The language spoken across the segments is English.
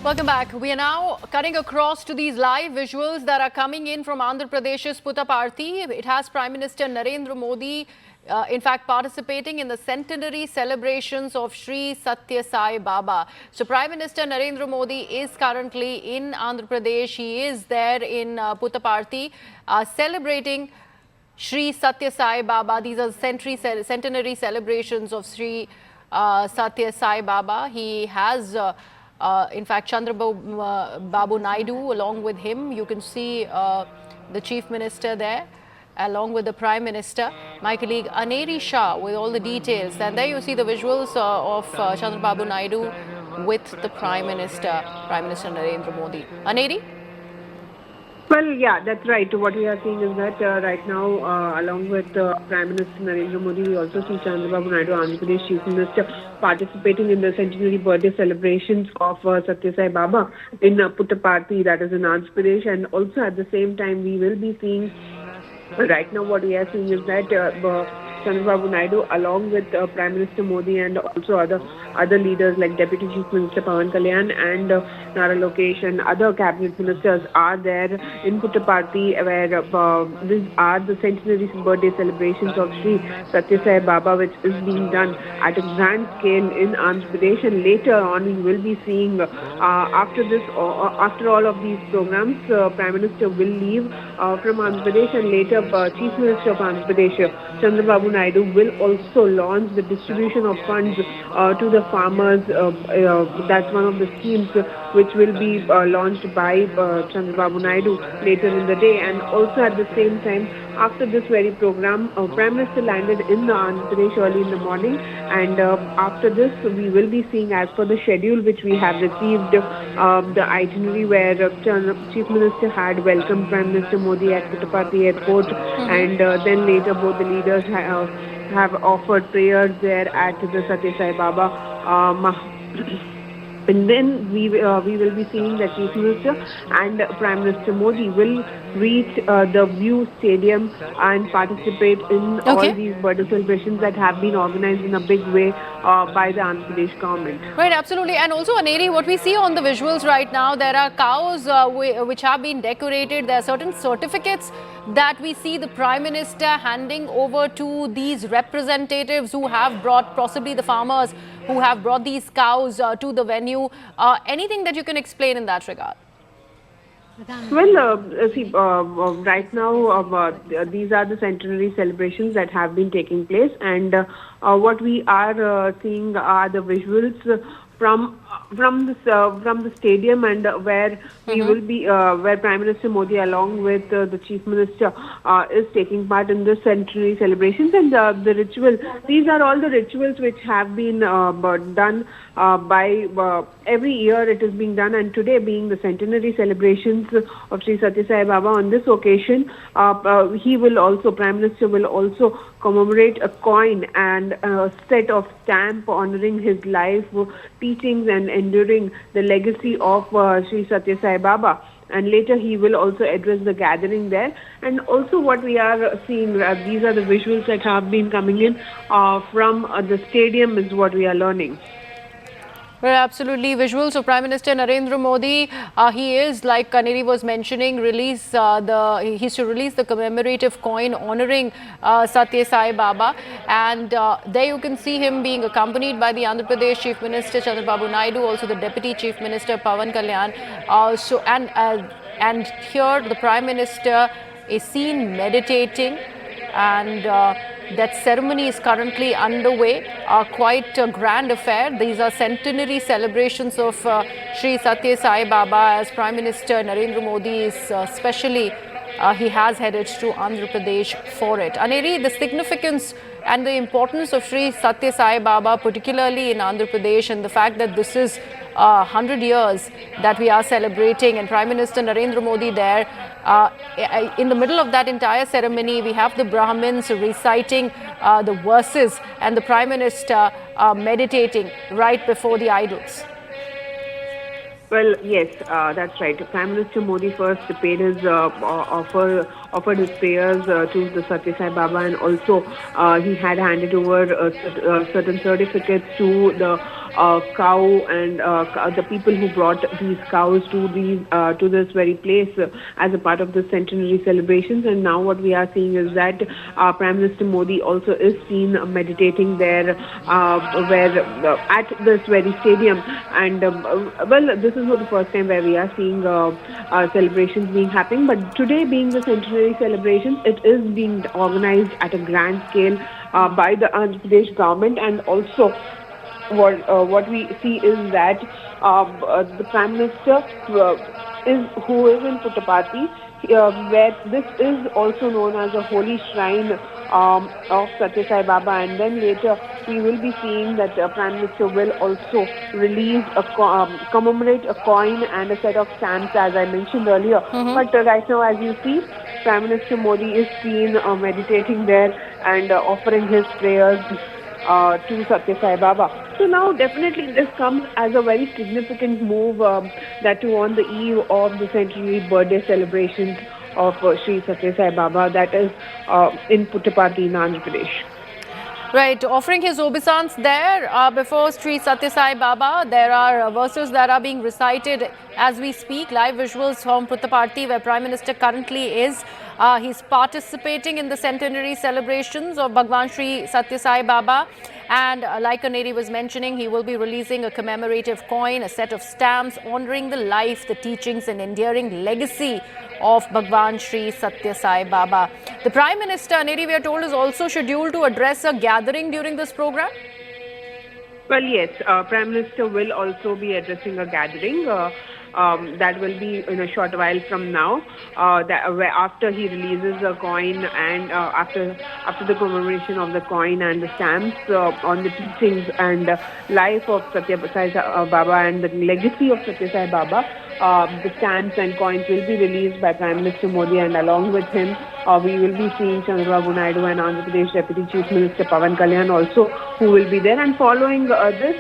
Welcome back. We are now cutting across to these live visuals that are coming in from Andhra Pradesh's Puttaparthi. It has Prime Minister Narendra Modi, in fact, participating in the centenary celebrations of Sri Satya Sai Baba. So Prime Minister Narendra Modi is currently in Andhra Pradesh. He is there in Puttaparthi celebrating Sri Satya Sai Baba. These are centenary celebrations of Sri Satya Sai Baba. He has in fact, Babu Naidu along with him. You can see the Chief Minister there along with the Prime Minister. My colleague Aneri Shah with all the details. And there you see the visuals of Babu Naidu with the Prime Minister Narendra Modi. Aneri? Well, yeah, that's right. What we are seeing is that right now, along with Prime Minister Narendra Modi, we also see Chandrababu Naidu, Andhra Pradesh Chief Minister, participating in the centenary birthday celebrations of Satya Sai Baba in Puttaparthi, that is in Andhra Pradesh. And also at the same time, we will be seeing, right now what we are seeing is that Chandrababu Naidu, along with Prime Minister Modi and also other leaders like Deputy Chief Minister Pawan Kalyan and Nara Lokesh and other cabinet ministers are there in Puttaparthi, where these are the centenary birthday celebrations of Sri Satya Sai Baba, which is being done at a grand scale in Andhra Pradesh. And later on, we will be seeing after all of these programs, Prime Minister will leave from Andhra Pradesh, and later Chief Minister of Andhra Pradesh, Chandrababu Naidu, will also launch the distribution of funds to the farmers. That's one of the schemes which will be launched by Chandrababu Naidu later in the day. And also at the same time, after this very program, Prime Minister landed in Andhra Pradesh early in the morning, and after this we will be seeing, as per the schedule which we have received, the itinerary where Chief Minister had welcomed Prime Minister Modi at Puttaparthi Airport, and then later both the leaders have offered prayers there at the Satya Sai Baba. And then we will be seeing that Chief Minister and Prime Minister Modi will reach the View Stadium and participate in all these birthday celebrations that have been organized in a big way by the Andhra Pradesh government. Right, absolutely. And also, Aneri, what we see on the visuals right now, there are cows which have been decorated. There are certain certificates that we see the Prime Minister handing over to these representatives who have brought, possibly the farmers who have brought these cows to the venue. Anything that you can explain in that regard? Well, see, right now, these are the centenary celebrations that have been taking place, and what we are seeing are the visuals from the stadium, and where we will be where Prime Minister Modi along with the Chief Minister is taking part in the centenary celebrations. And the ritual, these are all the rituals which have been done by every year. It is being done, and today being the centenary celebrations of Sri Satya Sai Baba, on this occasion he will also, Prime Minister will also commemorate a coin and a set of stamp honoring his life, teachings, and enduring the legacy of Sri Satya Sai Baba. And later he will also address the gathering there. And also what we are seeing, these are the visuals that have been coming in from the stadium, is what we are learning. Well, absolutely. Visuals of Prime Minister Narendra Modi. He is, like Kaneri was mentioning, he's to release the commemorative coin honoring Satya Sai Baba. And there you can see him being accompanied by the Andhra Pradesh Chief Minister Chandrababu Naidu, also the Deputy Chief Minister Pawan Kalyan. And here the Prime Minister is seen meditating, and that ceremony is currently underway. Quite a grand affair. These are centenary celebrations of Sri Satya Sai Baba, as Prime Minister Narendra Modi is especially he has headed to Andhra Pradesh for it. Aneri, the significance and the importance of Sri Satya Sai Baba, particularly in Andhra Pradesh, and the fact that this is 100 years that we are celebrating, and Prime Minister Narendra Modi there. In the middle of that entire ceremony, we have the Brahmins reciting the verses and the Prime Minister meditating right before the idols. Well, yes, that's right. Prime Minister Modi first paid his offered his prayers to the Satya Sai Baba, and also he had handed over certain certificates to the cow and the people who brought these cows to this very place as a part of the centenary celebrations. And now what we are seeing is that Prime Minister Modi also is seen meditating there, where at this very stadium. And well, this is not the first time where we are seeing celebrations being happening, but today being the centenary celebrations, it is being organized at a grand scale by the Andhra Pradesh government. And also what we see is that the Prime Minister who is in Puttaparthi, where this is also known as a holy shrine of Satya Sai Baba. And then later we will be seeing that Prime Minister will also release commemorate a coin and a set of stamps, as I mentioned earlier. But right now, as you see, Prime Minister Modi is seen meditating there and offering his prayers to Satya Sai Baba. So now definitely this comes as a very significant move, that too on the eve of the centenary birthday celebrations of Sri Satya Sai Baba, that is in Puttaparthi in Andhra Pradesh. Right, offering his obeisance there before Sri Satya Sai Baba. There are verses that are being recited as we speak. Live visuals from Puttaparthi, where Prime Minister currently is. He's participating in the centenary celebrations of Bhagwan Sri Satya Sai Baba. And like Aneri was mentioning, he will be releasing a commemorative coin, a set of stamps honoring the life, the teachings and enduring legacy of Bhagwan Sri Satya Sai Baba. The Prime Minister, Aneri, we are told, is also scheduled to address a gathering during this program. Well, yes, Prime Minister will also be addressing a gathering. That will be in a short while from now, after he releases the coin and after the commemoration of the coin and the stamps on the teachings and life of Satya Sai Baba and the legacy of Satya Sai Baba. The stamps and coins will be released by Prime Minister Modi, and along with him we will be seeing Chandrababu Naidu and Andhra Pradesh Deputy Chief Minister Pawan Kalyan also, who will be there. And following this,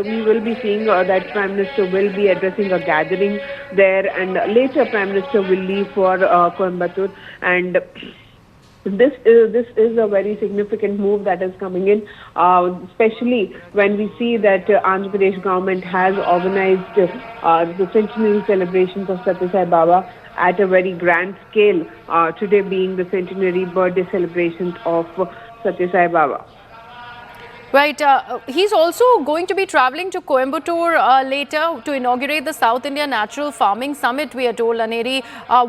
we will be seeing that Prime Minister will be addressing a gathering there, and later Prime Minister will leave for Coimbatore. And this is a very significant move that is coming in, especially when we see that Andhra Pradesh government has organized the centenary celebrations of Satya Sai Baba at a very grand scale, today being the centenary birthday celebrations of Satya Sai Baba. Right. He's also going to be traveling to Coimbatore later to inaugurate the South India Natural Farming Summit, we are told, Aneri.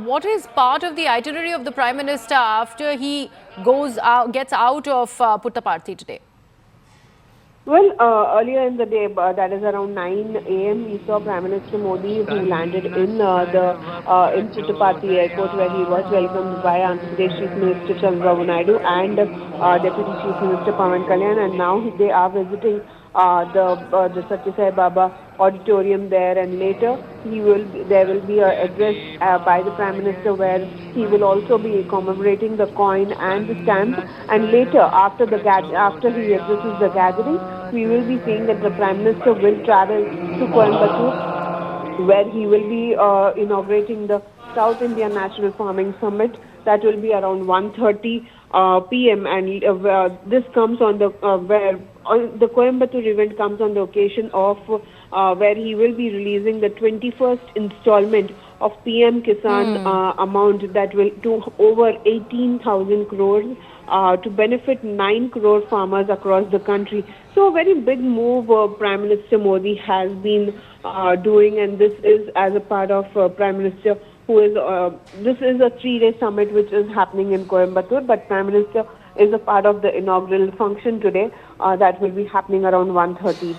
What is part of the itinerary of the Prime Minister after he gets out of Puttaparthi today? Well, earlier in the day, that is around 9 a.m., we saw Prime Minister Modi, who landed in Puttaparthi Airport, where he was welcomed by Andhra Pradesh Chief Minister Chandrababu Naidu and Deputy Chief Minister Pawan Kalyan. And now they are visiting the Satya Sai Baba auditorium there, and later there will be an address by the Prime Minister, where he will also be commemorating the coin and the stamp. And later, after he addresses the gathering, we will be seeing that the Prime Minister will travel to Coimbatore, where he will be inaugurating the South India Natural Farming Summit. That will be around 1:30 p.m. and this comes on the the Coimbatore event comes on the occasion of where he will be releasing the 21st installment of PM Kisan amount that will to over 18,000 crores to benefit 9 crore farmers across the country. So a very big move Prime Minister Modi has been doing, and this is as a part of Prime Minister who is this is a 3-day summit which is happening in Coimbatore, but Prime Minister is a part of the inaugural function today that will be happening around 1:30.